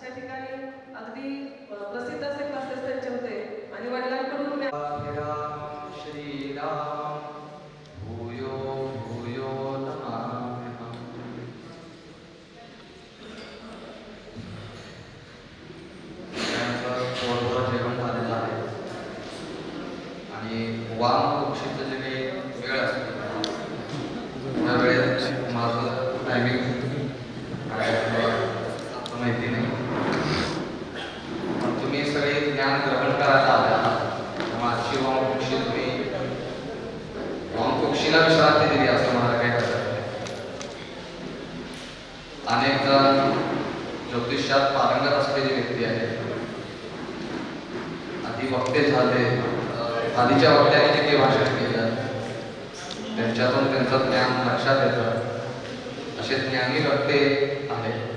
अशा ठिकाणी अगदी प्रसिद्ध असे क्लासेस त्यांचे होते आणि वडिलांकडून श्रीराम भूयो भूयो नमाम्यहम्. त्यांचं पोटभर जेवण झालेलं आहे आणि वाम पक्षीचं जे काही वेळ असतो त्या वेळेत माझं टायमिंग माहिती नाही, पण तुम्ही सगळे ज्ञान ग्रहण करायला आल्या. माझी वामकुक्षी तुम्ही वामकुक्षीला विश्रांती दिली असं मला काही हरकत नाही. अनेक जण ज्योतिष्यात पारंगत असलेली व्यक्ती आहे, आधी वक्ते झाले, आधीच्या वक्त्यांनी जे काही भाषण केलं त्यांच्यातून त्यांचं ज्ञान लक्षात येतं, असे ज्ञानी वक्ते आहेत.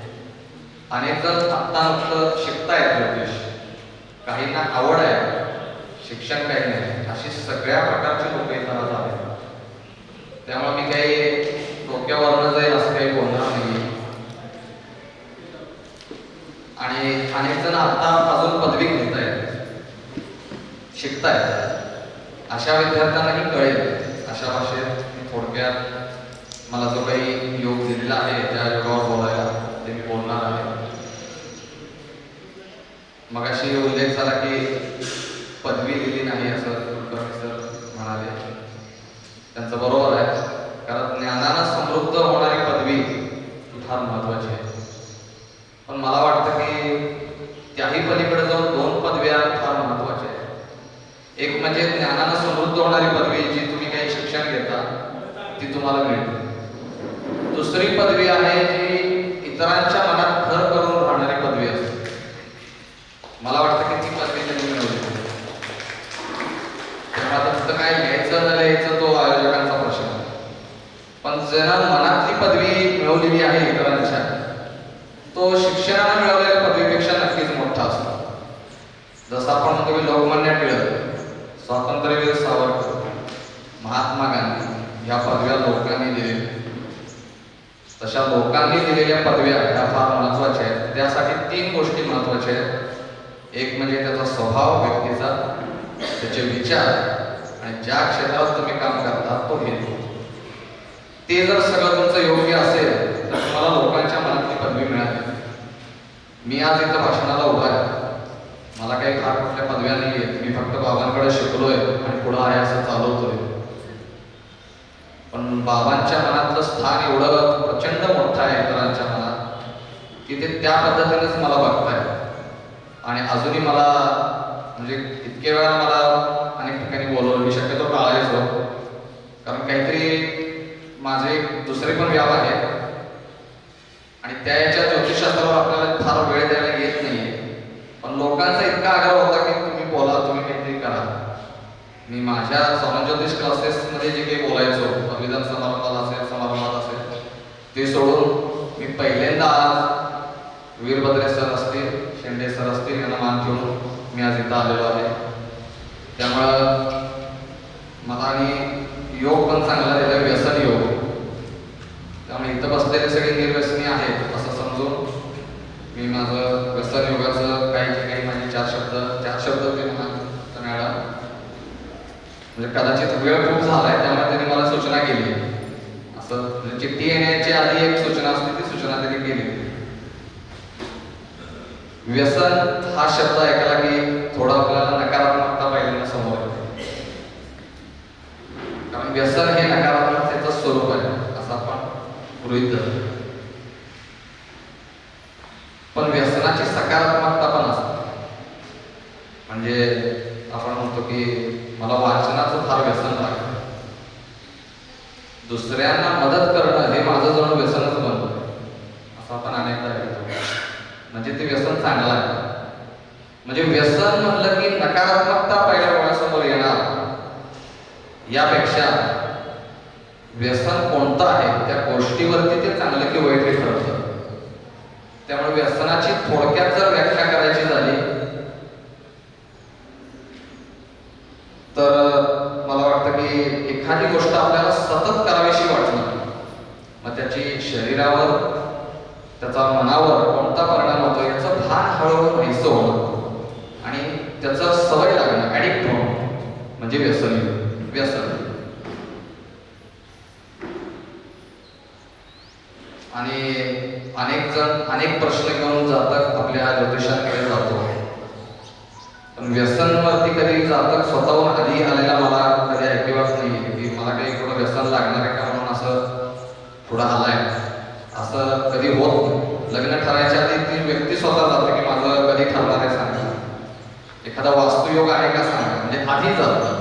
अनेक जण आत्ता नुकतं शिकतायत ज्योतिष, काहींना आवड आहे, शिक्षण काही नाही, अशी सगळ्या प्रकारची लोक इथं आहेत. त्यामुळे मी काही डोक्यावरनं जाईल असं काही बोलणार नाही. आणि अनेक जण आता अजून पदवी घेत आहेत, शिकतायत, अशा विद्यार्थ्यांनाही कळेल अशा भाषेत थोडक्यात मला जो काही योग दिलेला आहे त्या योगावर बोलायला ते मी बोलणार आहे. मगाशी उल्लेख झाला की पदवी दिली नाही असं कुलकर्णी सर म्हणाले. त्यांचं बरोबर आहे, कारण ज्ञानानं समृद्ध होणारी पदवी ही फार महत्वाची आहे. पण मला वाटतं की त्याही पलीकडे जाऊन दोन पदव्या फार महत्वाच्या आहेत. एक म्हणजे ज्ञानानं समृद्ध होणारी पदवी, जी तुम्ही काही शिक्षण घेता ती तुम्हाला मिळते. दुसरी पदवी आहे जी इतरांच्या मनात घर करून राहणारी पदवी असते. मला वाटतं की ती पदवी त्यांनी मिळवली. आता फक्त काय घ्यायचं न लिहायचं तो आयोजकांचा प्रश्न आहे, पण ज्यांना मनातली पदवी मिळवलेली आहे इतरांच्या, तो शिक्षणाने मिळवलेल्या पदवीपेक्षा नक्कीच मोठा असतो. जसं आपण म्हणतो की लोकमान्य टिळक, स्वातंत्र्यवीर सावरकर, महात्मा गांधी या पदव्या लोकांनी दिलेल्या, तशा लोकांनी दिलेल्या पदव्या ह्या फार महत्वाच्या आहेत. त्यासाठी तीन गोष्टी महत्वाच्या आहेत. एक म्हणजे त्याचा स्वभाव व्यक्तीचा, त्याचे विचार आणि ज्या क्षेत्रात तुम्ही काम करता तो हेतू. ते जर सगळं तुमचं योग्य असेल तर तुम्हाला लोकांच्या मनातली पदवी मिळाली. मी आज इथं भाषणाला उभा आहे, मला काही फार कुठल्या पदव्या नाही आहेत, मी फक्त बाबांकडे शिकलोय आणि पुढं आहे असं चालवतोय. पण बाबांच्या मनातलं स्थान एवढं प्रचंड मोठं आहे इतरांच्या मनात की ते त्या पद्धतीनेच मला बघताय. आणि अजूनही मला म्हणजे इतके वेळा मला अनेक ठिकाणी बोलवलं, मी शक्यतो टाळायचो, कारण काहीतरी माझे दुसरे पण व्याप आहे आणि त्या याच्या ज्योतिषशास्त्रावर आपल्याला फार वेळ द्यायला येत नाहीये. पण लोकांचा इतका आग्रह होता की तुम्ही बोला, तुम्ही काहीतरी करा. मी माझ्या सौन ज्योतिष क्लासेसमध्ये जे काही बोलायचो, संविधान समारंभात असेल ते सोडून मी पहिल्यांदा आज वीरभद्रे सर असतील, शेंडे सर असतील यांना मान ठेवून मी आज इथं आलेलो आहे. त्यामुळं मला आणि योग पण चांगला दिला, व्यसन योग. त्यामुळे इथं बसलेले सगळे निर्व्यसनी आहेत असं समजून मी माझं व्यसन योगाचं काही माझे चार शब्द ते म्हणायला, म्हणजे कदाचित वेळ खूप झालाय त्यामुळे त्यांनी मला सूचना केली असं, म्हणजे चिठ्ठी येण्याची आधी एक सूचना असते, ती सूचना त्यांनी केली. व्यसन हा शब्द ऐकला की थोडा आपल्याला नकारात्मकता पहिल्यांदा समोर येते, कारण व्यसन हे नकारात्मकतेचं स्वरूप आहे असं आपण गृहीत धरतो. पण व्यसनाची सकारात्मकता पण असते. म्हणजे आपण म्हणतो की मला वाचनाचं फार व्यसन लागतं, दुसऱ्यांना मदत करणं हे माझं जणू व्यसनच बनतं असं आपण अनेकदा ऐकतो. म्हणजे ते व्यसन चांगलं आहे. म्हणजे व्यसन म्हणलं की नकारात्मकता पहिल्या डोळ्यासमोर येणार, यापेक्षा व्यसन कोणतं आहे त्या गोष्टीवरती ते चांगलं की वाईट हे ठरतं. त्यामुळे व्यसनाची थोडक्यात जर व्याख्या करायची झाली तर मला वाटतं की एखादी गोष्ट आपल्याला सतत करावीशी वाटणार, मग त्याची शरीरावर त्याचा मनावर कोणता परिणाम होतो याचं भान हळूहळू नाहीसं होणं आणि त्याचं सवय लागणं, ॲडिक्ट होणं म्हणजे व्यसन. आणि अनेक जण अनेक प्रश्न घेऊन जातक आपल्या ज्योतिषांकडे जातो, पण व्यसनवरती कधी जातक स्वतःहून आधी आलेला मला कधी ऐकिवाच नाही की मला काही थोडं व्यसन लागणार आहे का म्हणून असं पुढं आलाय, असं कधी होत नाही. लग्न ठरायच्या आधी ती व्यक्ती स्वतः जाते की माझं कधी ठरणार आहे सांगा, एखादा वास्तुयोग आहे का सांगा, म्हणजे आधी जातं.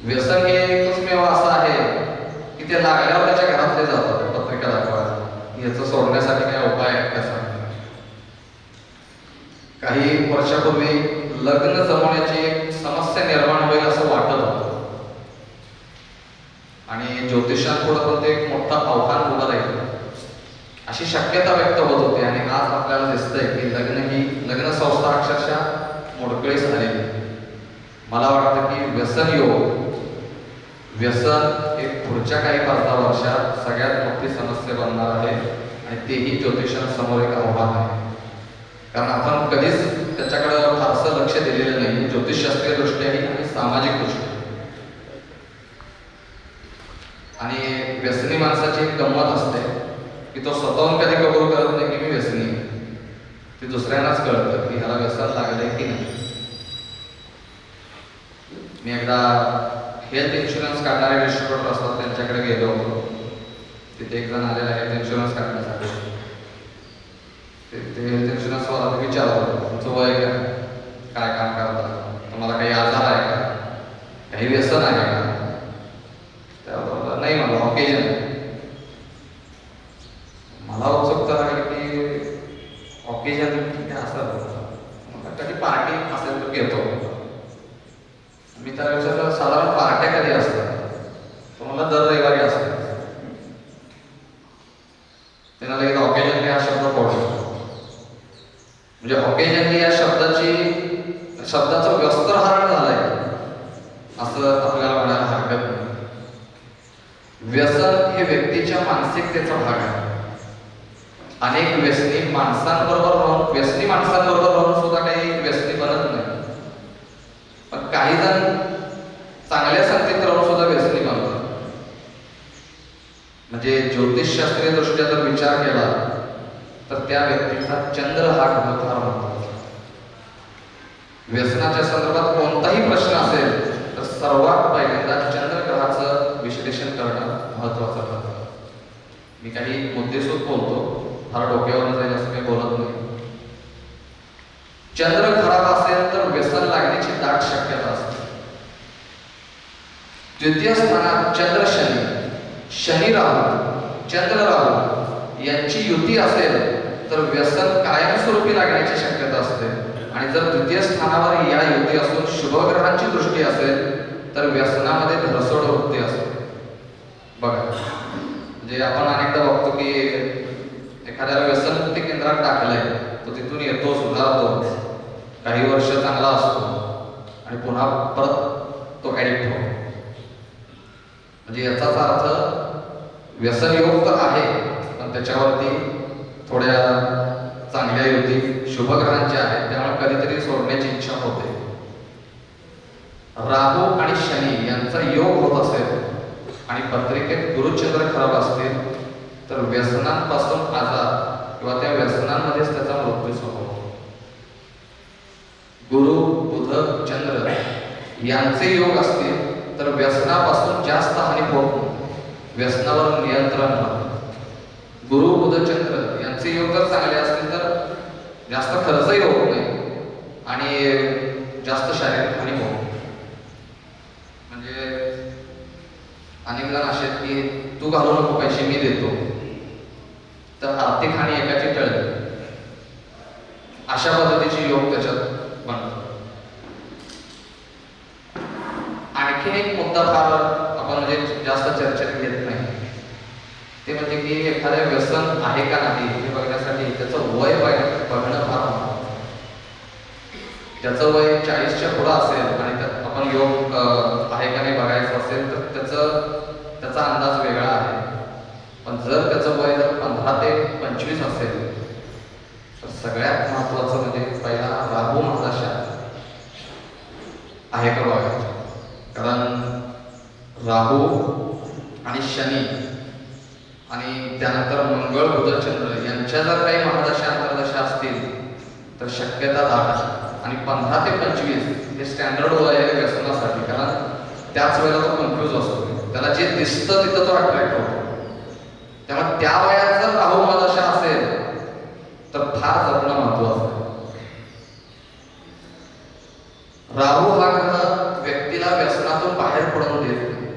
व्यसन हे एकमेव असं आहे की ते लागल्यावर त्याच्या घरातले जातात पत्रिका दाखवायला, याचं सोडण्यासाठी काय उपाय आहे का सांगा. काही वर्षापूर्वी लग्न जमवण्याची एक समस्या निर्माण होईल असं वाटत होतं आणि ज्योतिषांपुढे पण ते एक मोठं आव्हान उभं राहील अशी शक्यता व्यक्त होत होती. आणि आज आपल्याला दिसतंय की लग्न संस्था अक्षरशः मोडकळीस झालेली. मला वाटतं की व्यसन एक पुढच्या काही 15 वर्षात सगळ्यात मोठी समस्या बनणार आहे आणि तेही ज्योतिषांसमोर एक आव्हान आहे. कारण आपण कधीच त्याच्याकडे फारसं लक्ष दिलेलं नाही, ज्योतिषशास्त्रीय दृष्ट्याही आणि सामाजिक दृष्ट्या. आणि व्यसनी माणसाची एक गंमत असते की तो स्वतःहून कधी कबूल करत नाही की मी व्यसनी आहे, ते दुसऱ्यांनाच कळतं की ह्याला व्यसन लागलंय की नाही. मी एकदा हेल्थ इन्शुरन्स काढणारे डिस्ट्रीब्युटर असतात त्यांच्याकडे गेलो होतो. तिथे एक जण आलेला हेल्थ इन्शुरन्स काढण्यासाठी. ते हेल्थ इन्शुरन्स वाला विचारत होतो तुमचं वय काय काम करता, तुम्हाला काही आजार आहे का, काही व्यसन आहे का. त्याबरोबर नाही मला ऑकेजन आहे. मला उत्सुकता लागली की ऑकेजन किती असं कधी पार्टी असेल तर घेतो. मी त्याला विचारलं साधारण पार्ट्या कधी असतात, तुम्हाला दर रविवारी असतात. त्यांना लगेच ऑकेजन हा शब्द पडतो. म्हणजे ऑकेजन या शब्दाचं वस्त्रहरण झालंय असं आपल्याला म्हणायला हरकत नाही. व्यसन हे व्यक्तीच्या मानसिकतेचा भाग आहे. अनेक व्यसनी माणसांबरोबर राहून सुद्धा काही व्यसनी बनत नाही, पण काही जण चांगल्या संगतीत राहून सुद्धा व्यसनी बनतात. म्हणजे ज्योतिषशास्त्रीय दृष्ट्या जर विचार केला तर त्या व्यक्तीचा चंद्र हा ग्रह फार महत्वाचा. व्यसनाच्या संदर्भात कोणताही प्रश्न असेल तर सर्वात पहिल्यांदा चंद्रग्रहाचं विश्लेषण करणं महत्वाचं ठरतं. मी काही मुद्देसूद बोलतो, फार डोक्यावर जाईल असं काही बोलत नाही. चंद्र खराब असेल तर व्यसन लागण्याची दाट शक्यता असते. द्वितीय स्थानात चंद्र शनी राहू चंद्र राहू यांची युती असेल तर व्यसन कायमस्वरूपी लागण्याची शक्यता असते. आणि जर द्वितीय स्थानावर या युती असून शुभ ग्रहांची दृष्टी असेल तर व्यसनामध्ये धरसोड वृत्ती असते. बघा, म्हणजे आपण अनेकदा बघतो की एखाद्याला व्यसनमुक्ती केंद्रात टाकलंय, तो तिथून येतो, सुधारतो, काही वर्ष चांगला असतो आणि पुन्हा परत तो ऍडिक्ट होतो. म्हणजे याचाच अर्थ व्यसन योग तर आहे, पण त्याच्यावरती थोड्या चांगल्या युती शुभ ग्रहांच्या आहेत, त्यामुळे कधीतरी सोडण्याची इच्छा होते. राहू आणि शनी यांचा योग होत असेल आणि पत्रिकेत गुरुचंद्र खराब असतील तर व्यसनांपासून आजार किंवा त्या व्यसनांमध्येच त्याचा मृत्यू होतो. गुरु बुध चंद्र यांचे योग असतील तर व्यसनापासून जास्त हानी होत नाही, व्यसनावर नियंत्रण होतं. गुरु बुध चंद्र यांचे योग जर चांगले असतील तर जास्त खर्चही होत नाही आणि जास्त शारीरिक हानी होत नाही. म्हणजे अनेक जण असे की तू घालू नको पैसे मी देतो, तर आर्थिक हानी एकाची टळते, अशा पद्धतीचे योग त्याच्यात बनतात. आणखीन एक मुद्दा फार आपण म्हणजे जास्त चर्चेत घेत नाही, ते म्हणजे की एखाद्या व्यसन आहे का नाही हे बघण्यासाठी त्याचं वय बघणं फार महत्त्वाचं. त्याचं वय 40च्या पुढं असेल आणि आपण योग आहे का नाही बघायचं असेल तर त्याचा अंदाज वेगळा आहे. पण पण जर त्याचं वय जर 15 ते 25 असेल तर सगळ्यात महत्वाचं म्हणजे पहिला राहू महादशा आहे का बघायचं. कारण राहू आणि शनी आणि त्यानंतर मंगळ बुध चंद्र यांच्या जर काही महादशा अंतर्दशा असतील तर शक्यता दाट आहे. आणि 15 ते 25 हे स्टँडर्ड वय आहे व्यसनासाठी. कारण त्याच वेळेला तो कन्फ्यूज असतो, त्याला जे दिसतं तिथं तो अट्रॅक्ट होतो. त्यामुळे त्या वयात जर राहू महादशा असेल तर फार जपणं महत्वाचं आहे. राहू हा ग्रह व्यक्तीला व्यसनातून बाहेर पडून देत नाही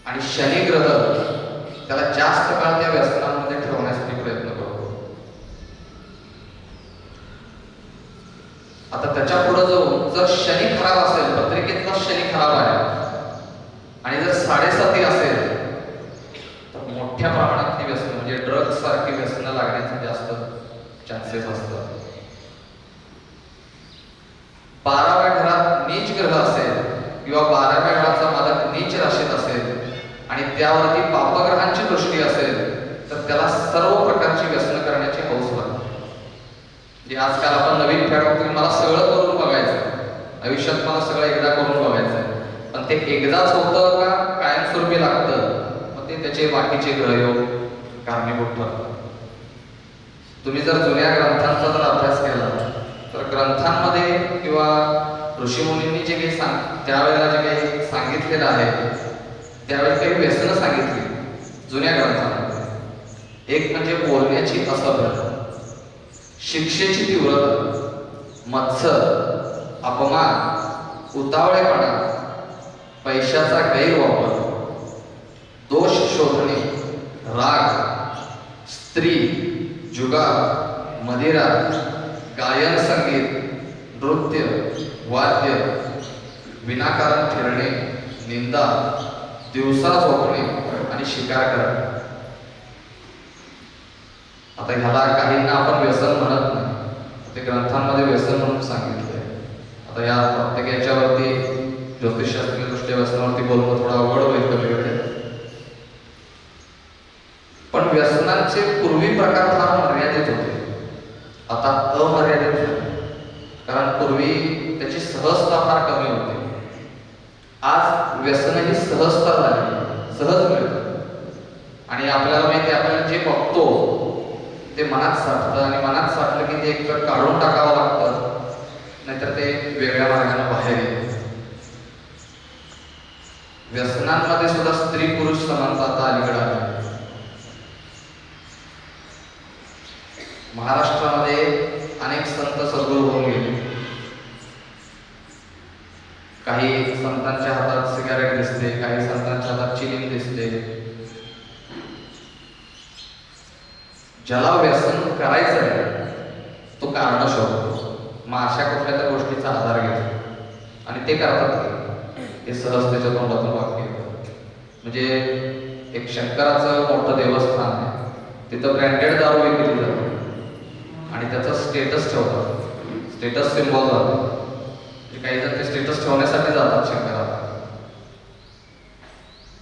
आणि शनी ग्रह त्याला जास्त काळ त्या व्यसनामध्ये ठेवण्यासाठी प्रयत्न करतो. आता त्याच्या पुढे जाऊन जर शनी खराब असेल, पत्रिकेतला शनी खराब आहे आणि जर 7.5 असेल तर मोठ्या प्रमाणात ती व्यसन म्हणजे ड्रग्ज सारखी व्यसनं लागण्याचे जास्त चान्सेस असतात. 12व्या घरात नीच ग्रह असेल किंवा 12व्या घराचा मालक नीच राशीत असेल आणि त्यावरती पापग्रहांची दृष्टी असेल तर त्याला सर्व प्रकारची व्यसनं करण्याची हौस लागते. जे आजकाल आपण नवीन खेळ बघतो, मला सगळं करून बघायचं, आयुष्यात मला सगळं एकदा करून बघायचं, पण ते एकदाच होतं का कायमस्वरूपी लागतं, मग ते त्याचे बाकीचे ग्रहयोग कारणीभूत ठरतात. तुम्ही जर जुन्या ग्रंथांचा जर अभ्यास केला तर ग्रंथांमध्ये किंवा ऋषीमुनींनी जे काही त्यावेळेला जे काही सांगितलेलं आहे त्यावेळेस काही व्यसनं सांगितली जुन्या ग्रंथांमध्ये. एक म्हणजे बोलण्याची असभ्यता, शिक्षेची तीव्रता, मत्सर, अपमान, उतावळेपणा, पैशाचा गैरवापर, दोष शोधणे, राग, स्त्री, जुगार, मदिरा, गायन संगीत, नृत्य, वाद्य, विनाकारण फिरणे, निंदा, दिवसा झोपणे आणि शिकार करणे. आता ह्याला काहींना आपण व्यसन म्हणत नाही, ते ग्रंथांमध्ये व्यसन म्हणून सांगितलंय. आता या प्रत्येक याच्यावरती ज्योतिषशास्त्रीय दृष्ट्या व्यसनावरती बोलणं थोडा अवघड होईल कमी वेळेत. पण व्यसनांचे पूर्वी प्रकार फार मर्यादित होते, आता अमर्यादित झाले. कारण पूर्वी त्याची सहजता फार कमी होती. आज व्यसन ही सहजता झाली, सहज मिळतं. आणि आपल्याला माहिती आहे, आपल्याला जे बघतो ते मनात साठतं आणि मनात साठलं की ते एकतर काढून टाकावं लागतं, नाहीतर ते वेगळ्या मार्गाने बाहेर येतं. व्यसनांमध्ये सुद्धा स्त्री पुरुष समानता आता अलीकडे आली. महाराष्ट्रामध्ये अनेक संत सद्गुरू होऊन गेले. काही संतांच्या हातात सिगारेट दिसते, काही संतांच्या हातात चिलीम दिसते. ज्याला व्यसन करायचं आहे तो कारण शोधतो, मग अशा कुठल्या त्या गोष्टीचा आधार घेतो आणि ते करतात. हे सहज त्याच्या तोंडातून वाक्य येतं. म्हणजे एक शंकराचं मोठं देवस्थान आहे, तिथं ब्रँडेड दारू विकली जाते आणि त्याचा स्टेटस ठेवतात, स्टेटस सिम्बॉल जातो. काही जण ते स्टेटस ठेवण्यासाठी जातात शंकराला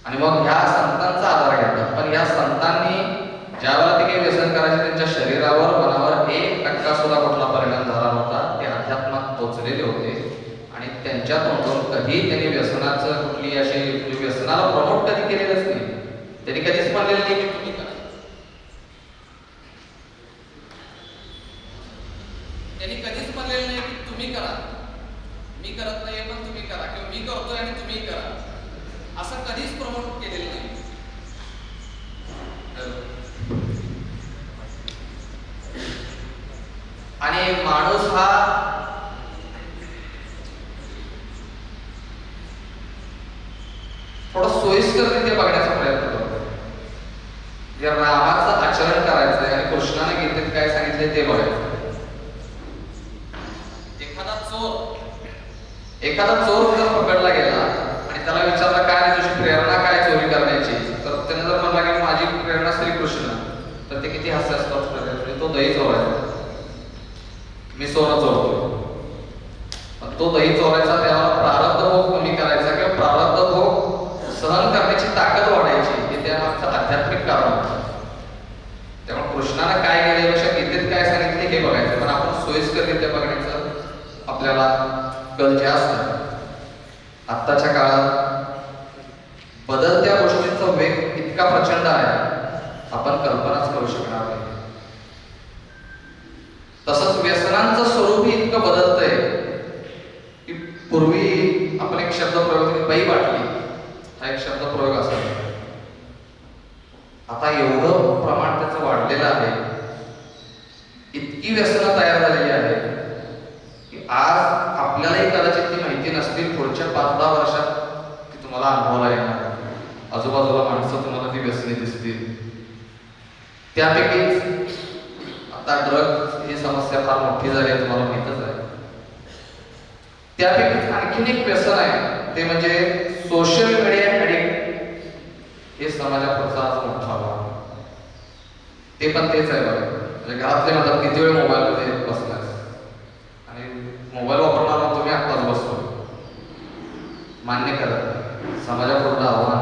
आणि मग ह्या संतांचा आधार घेतात. पण या संतांनी ज्यावेळेला ते काही व्यसन करायचे त्यांच्या शरीरावर मनावर 1% सुद्धा कुठला परिणाम झाला नव्हता. ते अध्यात्मात पोचलेले होते आणि त्यांच्या तोंडून कधी त्यांनी व्यसनाचं कुठली अशी व्यसनाला प्रमोट कधी केलेलंच नाही. त्यांनी कधीच म्हणलेलं नाही की तुम्ही करा, त्यांनी कधीच म्हणलेलं नाही की तुम्ही करा, मी करत नाही पण तुम्ही करा, किंवा मी करतोय आणि तुम्ही करा, असं कधीच प्रमोट केलेलं नाही. आणि माणूस हा थोडा सोयीस्कररित्या बघण्याचा प्रयत्न करतो. जे रामाचं आचरण करायचंय आणि कृष्णाने गीतेत काय सांगितले ते बघायचं. एखादा चोर जर पकडला गेला आणि त्याला विचारला काय तुझी प्रेरणा काय चोरी करण्याची, तर त्याने जर म्हणला की माझी प्रेरणा श्रीकृष्ण, तर ते किती हास्यास्पद करते. तो दही चोरायचा, मी सोनं चोरतो. तो दही चोरायचा, त्याला प्रारब्ध भोग कमी करायचा किंवा प्रारब्ध भोग सहन करण्याची ताकद वाढायची, हे मागचं आध्यात्मिक कारण होतं. त्यामुळे कृष्णानं काय केलं यापेक्षा गीतेत काय सांगितले हे बघायचं, पण आपण सोयीस्कररित्या बघण्याचं आपल्याला कल जास्त आहे. आत्ताच्या काळात बदलत्या गोष्टींचा वेग इतका प्रचंड आहे आपण कल्पनाच करू शकणार नाही. तसंच व्यसनांचं स्वरूप इतकं बदलतंय की पूर्वी आपण एक शब्द प्रयोग केला, बाई बाटली हा एक शब्द प्रयोग असायचा. आता एवढं प्रमाण त्याचं वाढलेलं आहे, इतकी व्यसनं तयार झालेली आहे की आज आपल्यालाही कदाचित ती माहिती नसतील, पुढच्या 5-10 वर्षात ती तुम्हाला अनुभवाला येणार. आजूबाजूला माणसं तुम्हाला ती व्यसनी दिसतील. त्यापैकीच आता ड्रग ही समस्या फार मोठी झाली आहे, तुम्हाला माहितच आहे. त्यापैकीच आणखीन एक व्यसन आहे, ते म्हणजे सोशल मीडिया ऍडिक्ट. हे समाजापुढचा आज मोठा आव्हान. ते पण तेच आहे बघा, म्हणजे घरातले म्हणतात किती वेळ मोबाईलमध्ये बसलाय, आणि मोबाईल वापरणार तुम्ही आत्ताच बसतो. मान्य करत नाही. समाजापुढलं आव्हान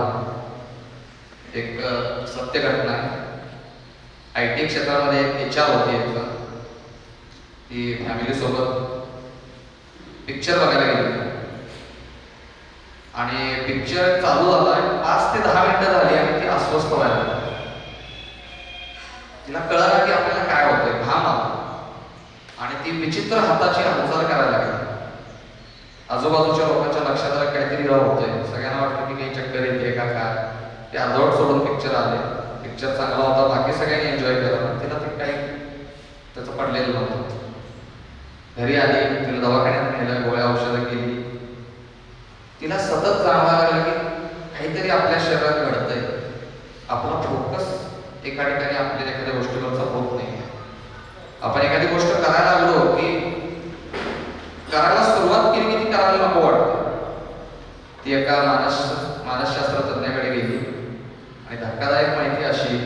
एक सत्य घटना आहे. IT क्षेत्रामध्ये एक HR होती, ती फॅमिली सोबत पिक्चर बघायला गेली आणि पिक्चर चालू झाला 5 ते 10 मिनिटं झाली आणि ती अस्वस्थ व्हायला लागली. तिला कळलं की आपल्याला काय होतंय, घाम आला आणि ती विचित्र हाताची हालचाल करायला लागली. आजूबाजूच्या लोकांच्या लक्षात आलं काहीतरी होतंय. सगळ्यांना वाटलं की काही चक्कर येते का काय. ते अर्धवट सोडून पिक्चर आले. पिक्चर चांगला होता, बाकी सगळ्यांनी एन्जॉय केला, तिला ते काही त्याचं पडलेलं नव्हतं. घरी आली, तिला दवाखान्यात नेलं, गोळ्या औषधं केली. तिला सतत जाणवायला लागलं की काहीतरी आपल्या शरीरात घडतंय. आपला फोकस एका ठिकाणी आपल्या एखाद्या गोष्टीवरचा होत नाही. आपण एखादी गोष्ट करायला लागलो की करायला सुरुवात केली की ती करायला नको वाटतं. ती एका मानसशास्त्र तज्ञाकडे गेली आणि धक्कादायक माहिती अशी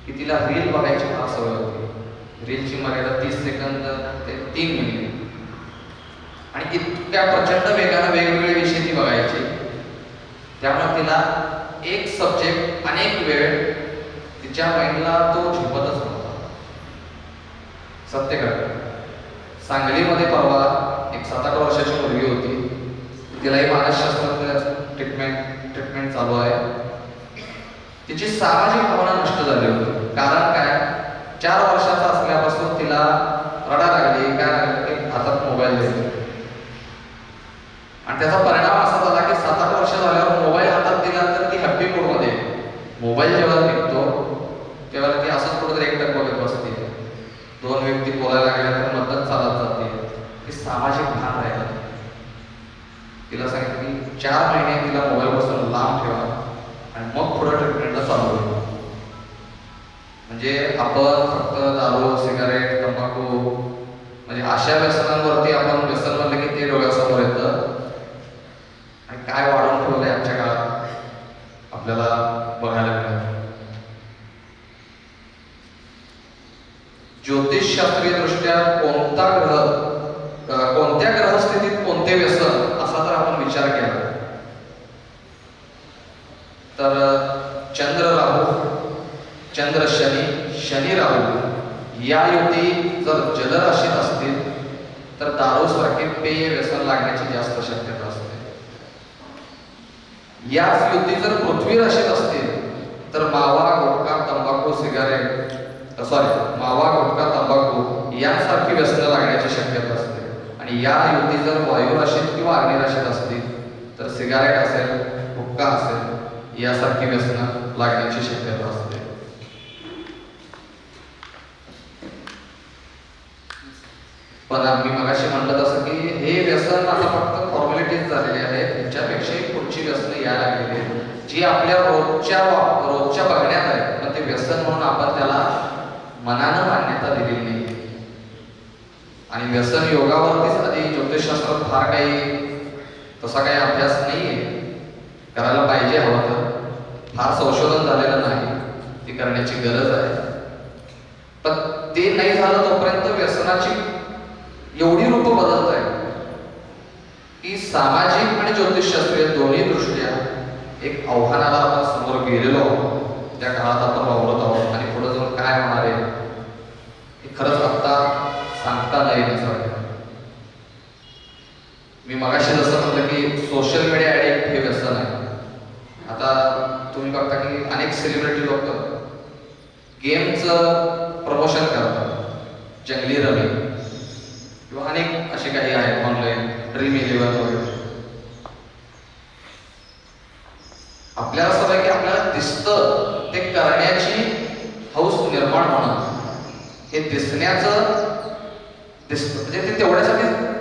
की तिला रील बघायची फार सवय होती. रीलची मर्यादा 30 सेकंद ते 3 मिनिट आणि इतक्या प्रचंड वेगाने वेगवेगळे विषय ती बघायची. त्यामुळे तिला एक सब्जेक्ट अनेक वेळ तिच्या माइंडला तो झेपतच नव्हता. सत्य घडलं. सांगलीमध्ये परवा एक 7-8 वर्षाची मुलगी होती. तिलाही मानसशास्त्रात ट्रीटमेंट चालू आहे. तिची सामाजिक भावना नष्ट झाली होती. कारण काय, 4 वर्षाचा असल्यापासून तिला रडा लागली, काय लागली की हातात मोबाईल द्यायचा. आणि त्याचा परिणाम असा झाला की 7-8 वर्ष झाल्यावर मोबाईल हातात दिला तर ती हॅप्पी मूडमध्ये. मोबाईल जेव्हा निघतो तेव्हा ती असंच कुठेतरी एकटक बघत बसते. 2 व्यक्ती बोलायला लागल्या तर मदत चालत जाते. ती सामाजिक भान राहिला. तिला सांगितलं की 4 महिने तिला मोबाईलपासून लांब ठेवा आणि मग पुढे ट्रीटमेंटला चालू होईल. म्हणजे आपण फक्त दारू, सिगारेट, तंबाखू म्हणजे अशा व्यसनांवरती आपण व्यसन म्हणलं की ते डोळ्यासमोर येतं. आणि काय वाढवून ठेवलंय आजच्या काळात आपल्याला बघायला मिळतं. ज्योतिषशास्त्रीय दृष्ट्या कोणत्या ग्रहस्थितीत कोणते व्यसन असा जर आपण विचार केला तर चंद्र राहू, चंद्र शनी, शनी राहू या युती जर जलराशीत असतील तर दारू सारखे पेय व्यसन लागण्याची जास्त शक्यता असते. याच युती जर पृथ्वी राशीत असतील तर मावा, गुटखा, तंबाखू, मावा, गुटखा, तंबाखू यांसारखी व्यसनं लागण्याची शक्यता असते. आणि या युती जर वायू राशीत किंवा अग्नी राशीत असतील तर सिगारेट असेल, हुक्का असेल यासारखी व्यसनं लागण्याची शक्यता असते. पण मी मगाशी म्हणलं तसं की हे व्यसन आता फक्त फॉर्मॅलिटीज झालेली आहे. त्याच्यापेक्षाही पुढची व्यसनं यायला लागलेली आहेत जी आपल्या रोजच्या बघण्यात आहे. पण ते व्यसन म्हणून आपण त्याला मनानं मान्यता दिलेली नाही. आणि व्यसन योगावरतीच आधी ज्योतिषशास्त्रात फार काही तसा काही अभ्यास नाहीये. करायला पाहिजे हवं तर फार संशोधन झालेलं नाही. ती करण्याची गरज आहे. पण ते नाही झालं तोपर्यंत व्यसनाची एवढी रूपं बदलत आहे की सामाजिक आणि ज्योतिषशास्त्रीय दोन्ही दृष्ट्या एक आव्हानाला आपण समोर गेलेलो आहोत. त्या काळात आपण वावरत आहोत आणि पुढे जाऊन काय होणार आहे हे खरंच आत्ता सांगता नाही येईल असं वाटतं. मी मगाशी जसं म्हटलं की सोशल मीडिया ॲडिक्ट हे व्यसन आहे. आता तुम्ही बघता की अनेक सेलिब्रिटी लोक गेमचं प्रमोशन करतात, जंगली रवी किंवा अनेक असे काही आहेत ऑनलाईन, ड्रीम11 वगैरे. आपल्याला सवय की आपल्याला दिसतं ते करण्याची हौस निर्माण होणं, हे दिसण्याचं म्हणजे ते तेवढ्यासाठी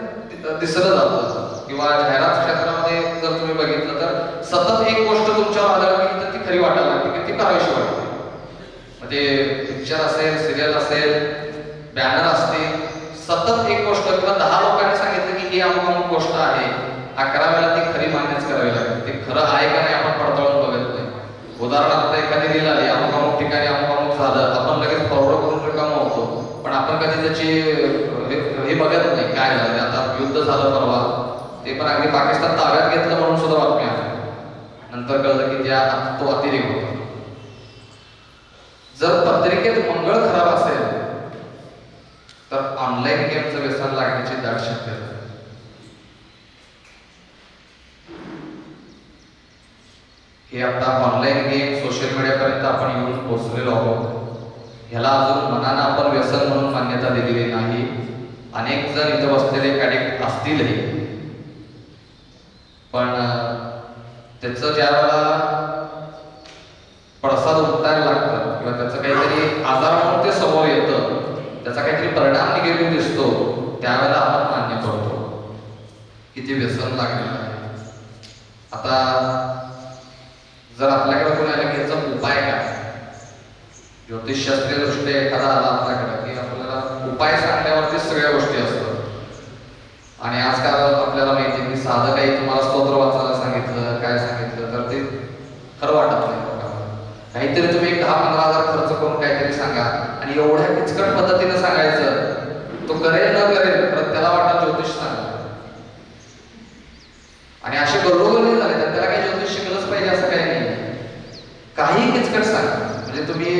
दिसलं जातं. किंवा जाहिरात क्षेत्रामध्ये जर तुम्ही बघितलं तर सतत एक गोष्ट तुमच्यावर आढळली तर ती खरी वाटायला लागते की ती करावीशी वाटते. म्हणजे पिक्चर असेल, सिरियल असेल, बॅनर असतील, सतत एक गोष्ट किंवा 10 लोकांनी सांगितलं की ही अमुक गोष्ट आहे, 11व्याला ती खरी मान्यच करावी लागते. ते खरं आहे का नाही आपण पडताळून बघत नाही. उदाहरणार्थ एखादी रील आली, अमुक ठिकाणी अमुक झालं, आपण लगेच फॉरवर्ड करून रिकामा होतो, पण आपण कधी त्याची हे बघत नाही काय झालं. आता युद्ध झालं परवा, ते पण अगदी पाकिस्तान ताब्यात घेतलं म्हणून सुद्धा बातमी आहे. नंतर कळलं की तो अतिरेक होता. जर पत्रिकेत मंगळ खराब असेल तर ऑनलाईन गेमचं व्यसन लागण्याची दाट शक्यता आहे. हे आता ऑनलाईन गेम, सोशल मीडियापर्यंत आपण येऊन पोहोचलेलो आहोत. ह्याला अजून मनानं आपण व्यसन म्हणून मान्यता दिलेली नाही. अनेक जण इथं बसलेले ॲडिक्ट असतीलही, पण त्याचं ज्या वेळेला पडसाद उमटायला लागतं किंवा त्याचं काहीतरी आजार म्हणून ते समोर येतं, त्याचा काहीतरी परिणाम निगेटिव्ह दिसतो, त्यावेळेला आपण मान्य करतो की ते व्यसन लागलेलं आहे. आता जर आपल्याकडे कोणी आलं की याचा उपाय काय, ज्योतिषशास्त्रीय दृष्ट्या एखादा आला आपल्याकडे की आपल्याला उपाय सांगण्यावरती सगळ्या गोष्टी असतात. आणि आजकाल आपल्याला माहिती आहे की साधं काही तुम्हाला स्तोत्र वाचायला सांगितलं, काय सांगितलं तर ते खरं वाटत नाही. काहीतरी तुम्ही 10-15 हजार खर्च करून काहीतरी सांगा आणि एवढ्या किचकट पद्धतीने सांगायचं, तो करेल न करेल परत त्याला वाटत ज्योतिष सांगा. आणि असे गल्लोगल्ली झाले तर त्याला काही ज्योतिष शिकलंच पाहिजे असं काही नाही. काही किचकट सांगा. म्हणजे तुम्ही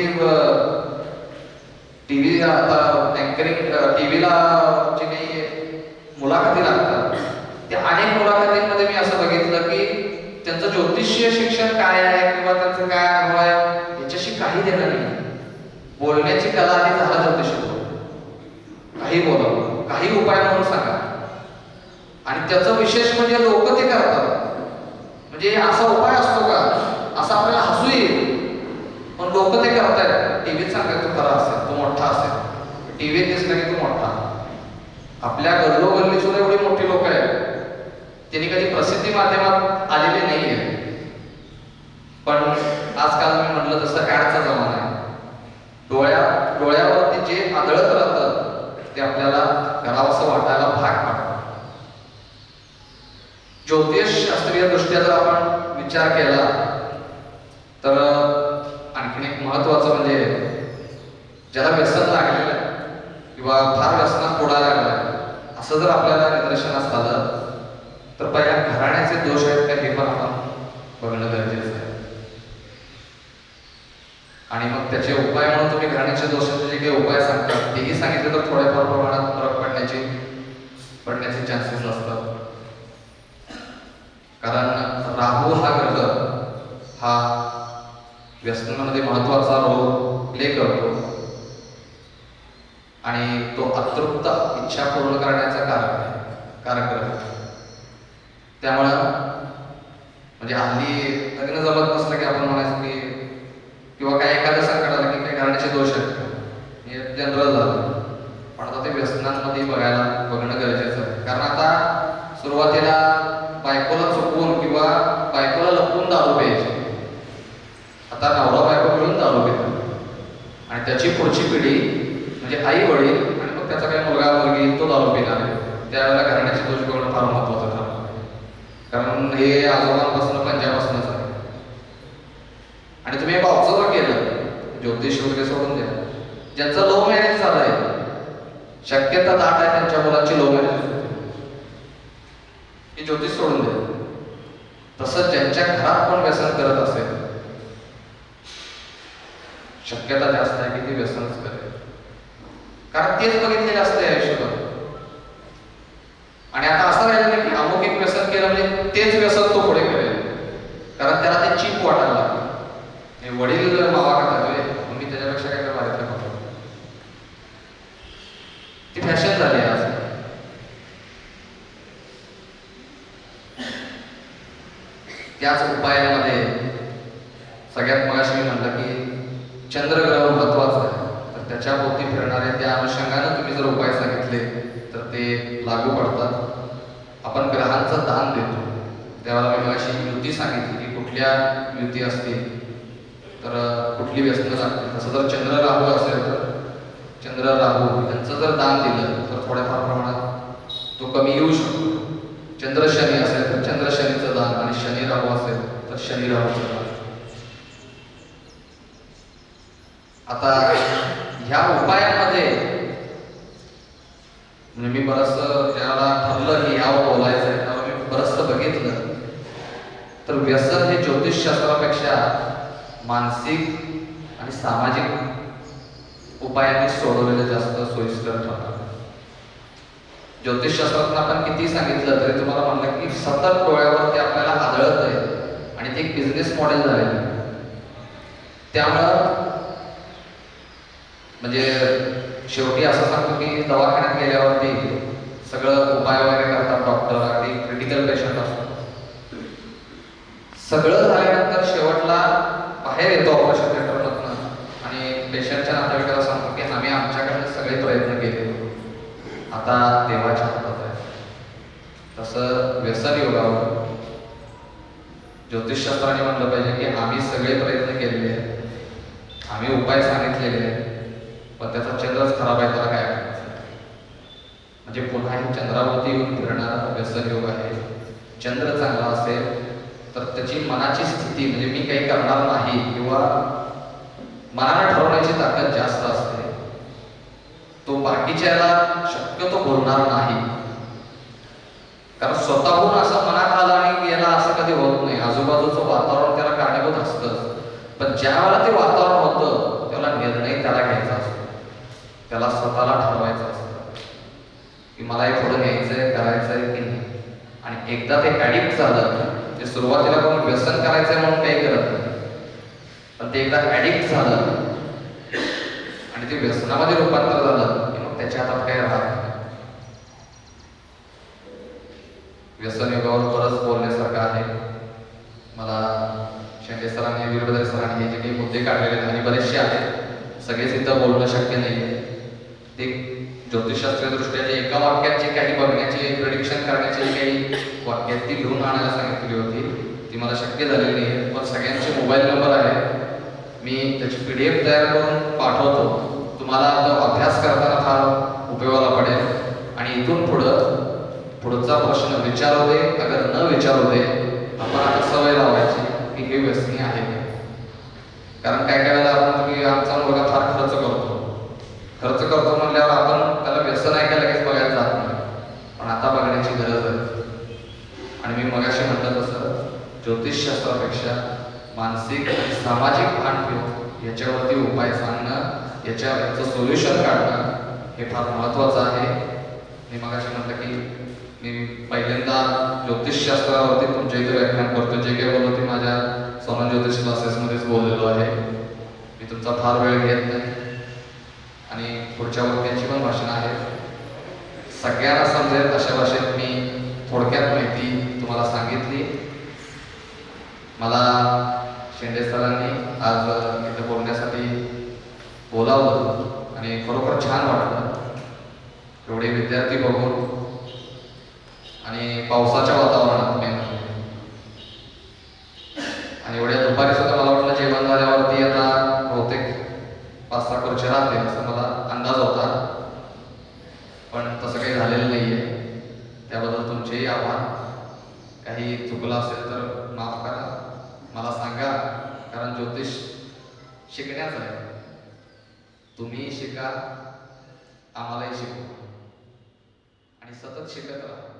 टीव्ही आता अँकरिंग, टीव्हीला जे काही मुलाखती लागतात त्या अनेक मुलाखतींमध्ये मी असं बघितलं की त्यांचं ज्योतिषीय शिक्षण काय आहे किंवा त्यांचं काय अनुभव आहे याच्याशी काही देणं नाही. बोलण्याची कला आणि झाला ज्योतिष, काही बोलावं, काही उपाय म्हणून सांगा. आणि त्याचं विशेष म्हणजे लोक ते करतात. म्हणजे असा उपाय असतो का असं आपल्याला हसू येईल, पण लोक ते करतायत. टीव्हीत सांगतात तो खरा असेल, तो मोठा असेल, टीव्हीत दिसला की तो मोठा. आपल्या गल्लोगल्ली सुद्धा एवढी मोठी लोक आहेत, त्यांनी कधी प्रसिद्धी माध्यमात आलेले नाहीये. पण आजकाल मी म्हटलं तसं ऍडचा जमाना आहे. डोळ्यावरती जे आदळत राहतं ते आपल्याला करावंसं वाटायला भाग पाडतं. ज्योतिषशास्त्रीय दृष्ट्या जर आपण विचार केला तर आणखीन एक महत्वाचं म्हणजे ज्याला व्यसन लागलेलं आहे किंवा फार व्यसनात बुडायला लागलाय असं जर आपल्याला निदर्शनास आलं तर पहिल्या घराण्याचे दोष आहेत का हे पण आपण बघणं गरजेचं आहे. आणि मग त्याचे उपाय म्हणून तुम्ही घराण्याच्या दोषाचे जे काही उपाय सांगतात तेही सांगितले तर थोड्याफार प्रमाणात फरक पडण्याचे चान्सेस असतात. कारण राहू हा ग्रह हा व्यसनामध्ये महत्वाचा रोल प्ले करतो आणि तो अतृप्त इच्छा पूर्ण करण्याचा कारक ग्रह. त्यामुळं म्हणजे हल्ली लग्न जमत नसलं की आपण म्हणायचं की किंवा काही एखादं संकट आलं की काही घराण्याचे दोष आहेत हे जनरल झालं. पण आता ते व्यसनांमध्ये बघणं गरजेचं आहे. कारण आता सुरुवातीला बायकोला चुकवून किंवा बायकोला लपवून दारू प्यायची, आता नवरा बायको मिळून दारू पितात आणि त्याची पुढची पिढी म्हणजे आई वडील आणि मग त्याचा काही मुलगा मुलगी तो दारू पिणार आहे. त्यावेळेला घराण्याचे दोष बघणं फार महत्वाचं ठरतं. कारण हे आजोबांपासून पंजाबपासूनच आहे. आणि तुम्ही एक ऑब्झर्व केलं, ज्योतिष वगैरे सोडून द्या, ज्यांचं लव्ह मॅरेज झालंय शक्यता दाट आहे त्यांच्या मुलांची लव्ह मॅरेज होते, हे ज्योतिष सोडून द्या. तसंच ज्यांच्या घरात पण व्यसन करत असेल शक्यता जास्त आहे की ती व्यसनच करेल, कारण तेच बघितलेलं असतं आयुष्यभर. आणि आता असं राहिलं नाही की अमुक एक व्यसन केलं म्हणजे तेच व्यसन तो पुढे करेल, कारण त्याला ते चीप वाटायला लागतं. वडील मावा खातात मी त्याच्यापेक्षा काय वाढत खातो, ती फॅशन झाली आज. त्याच उपायामध्ये सगळ्यात मगाशी मी म्हटलं की चंद्रग्रह महत्वाचा आहे, तर त्याच्या भोवती फिरणारे त्या अनुषंगाने तुम्ही जर उपाय सांगितले तर ते लागू पडतात. आपण ग्रहांचं दान देतो, त्यावेळेला मी मगाशी युती सांगितली की कुठल्या युती असतील तर कुठली व्यसनं लागतील. तसं जर चंद्र राहू असेल तर चंद्र राहू यांचं जर दान दिलं तर थोड्याफार प्रमाणात तो कमी येऊ शकतो. चंद्र शनी असेल तर चंद्र शनीचं दान, आणि शनी राहू असेल तर शनी राहूचं दान. आता ह्या उपायामध्ये म्हणजे मी बरंच ज्याला ठरलं की यावर बोलायचं आहे त्यावर मी बरंचसं बघितलं तर व्यसन हे ज्योतिषशास्त्रापेक्षा मानसिक आणि सामाजिक उपायांनी सोडवलेलं जास्त सोयीस्कर ठरतं. ज्योतिषशास्त्रातून आपण किती सांगितलं तरी तुम्हाला म्हणलं की सतत डोळ्यावरती आपल्याला आढळत आहे आणि ते एक बिझनेस मॉडेल झालेलं आहे. त्यामुळं म्हणजे शेवटी असं सांगतो की दवाखान्यात गेल्यावरती सगळं उपाय वगैरे करतात डॉक्टर, अगदी क्रिटिकल पेशंट असतो, सगळं झाल्यानंतर शेवटला बाहेर येतो ऑपरेशन थिएटरमधनं आणि पेशंटच्या नातेवाईकाला सांगतो की आम्ही आमच्याकडे सगळे प्रयत्न केले, आता देवाच्या हातात आहे. तसं व्यसन योगावर ज्योतिषशास्त्राने म्हटलं पाहिजे की आम्ही सगळे प्रयत्न केलेले आहेत, आम्ही उपाय सांगितलेले आहेत, पण त्याचा चंद्रच खराब आहे, त्याला काय करायचं. म्हणजे पुन्हा हे चंद्रावरती येऊन फिरणारा व्यसन योग आहे. चंद्र चांगला असेल तर त्याची मनाची स्थिती म्हणजे मी काही करणार नाही किंवा मनाला ठरवण्याची ताकद जास्त असते. तो बाकीच्याला शक्यतो बोलणार नाही, कारण स्वतःहून असं मनात आलं आणि गेला असं कधी होत नाही. आजूबाजूचं वातावरण त्याला कारणीभूत असतं, पण ज्या वेळेला ते वातावरण होतं त्याला निर्णय त्याला घ्यायचा असतो, त्याला स्वतःला ठरवायचं असतं की मला हे पुढे न्यायचंय, करायचंय की नाही. आणि एकदा ते ऍडिक्ट झालं, ते सुरुवातीला कोण व्यसन करायचंय म्हणून काही करत नाही, पण ते एकदा ऍडिक्ट झालं आणि ते व्यसनामध्ये रूपांतर झालं की मग त्याच्या हातात काही राहत नाही. व्यसन योगावर बरंच बोलण्यासारखं आहे. मला शेंडे सरांनी, वीरभद्र सरांनी हे जे काही मुद्दे काढलेले आहेत आणि बरेचसे आहेत, सगळेच इथं बोलणं शक्य नाहीये. ते ज्योतिषशास्त्रीय दृष्ट्या जे एका वाक्यात जे काही बघण्याची, प्रेडिक्शन करण्याची काही वाक्यात ती लिहून आणायला सांगितली होती ती मला शक्य झालेली नाही. पण सगळ्यांचे मोबाईल नंबर आहे, मी त्याची PDF तयार करून पाठवतो. तुम्हाला तो अभ्यास करताना फार उपयोगाला पडेल आणि इथून पुढचा प्रश्न विचारू दे, अगर न विचारू दे, आपण आता सवय लावायची की हे व्यसनी आहे. कारण काय काय वेळेला आपण तुम्ही आमचा मुलगा फार खर्च करतो म्हणल्यावर आपण त्याला व्यसन आहे का लगेच बघायला जात नाही, पण आता बघण्याची गरज आहे. आणि मी मगाशी म्हटलं तसं ज्योतिषशास्त्रापेक्षा मानसिक आणि सामाजिक भान ठेवून याच्यावरती उपाय सांगणं, याचं सोल्युशन काढणं हे फार महत्त्वाचं आहे. मी मगाशी म्हटलं की मी पहिल्यांदा ज्योतिषशास्त्रावरती तुमच्या इथे व्याख्यान करतो. जे काही बोललो ते माझ्या सोनन ज्योतिष क्लासेसमध्येच बोललेलो आहे. मी तुमचा फार वेळ घेत नाही आणि पुढच्या वाक्यांची पण भाषण आहे, सगळ्यांना समजेल अशा भाषेत मी थोडक्यात माहिती तुम्हाला सांगितली. मला शेंडे सरांनी आज इथे बोलण्यासाठी बोलावलं आणि खरोखर छान वाटलं. एवढे विद्यार्थी बघून आणि पावसाच्या वातावरणात मेन आणि एवढ्या दुपारी सुद्धा मला वाटलं जेवण झाल्यावरती आता बहुतेक 5-6 खुर्च्या राहतील असं मला अंदाज होता, पण तसं काही झालेलं नाहीये. त्याबद्दल तुमचेही आभार. काही चुकलं असेल तर माफ करा, मला सांगा, कारण ज्योतिष शिकण्याचं आहे. तुम्ही शिका, आम्हालाही शिकवा आणि सतत शिकत राहा.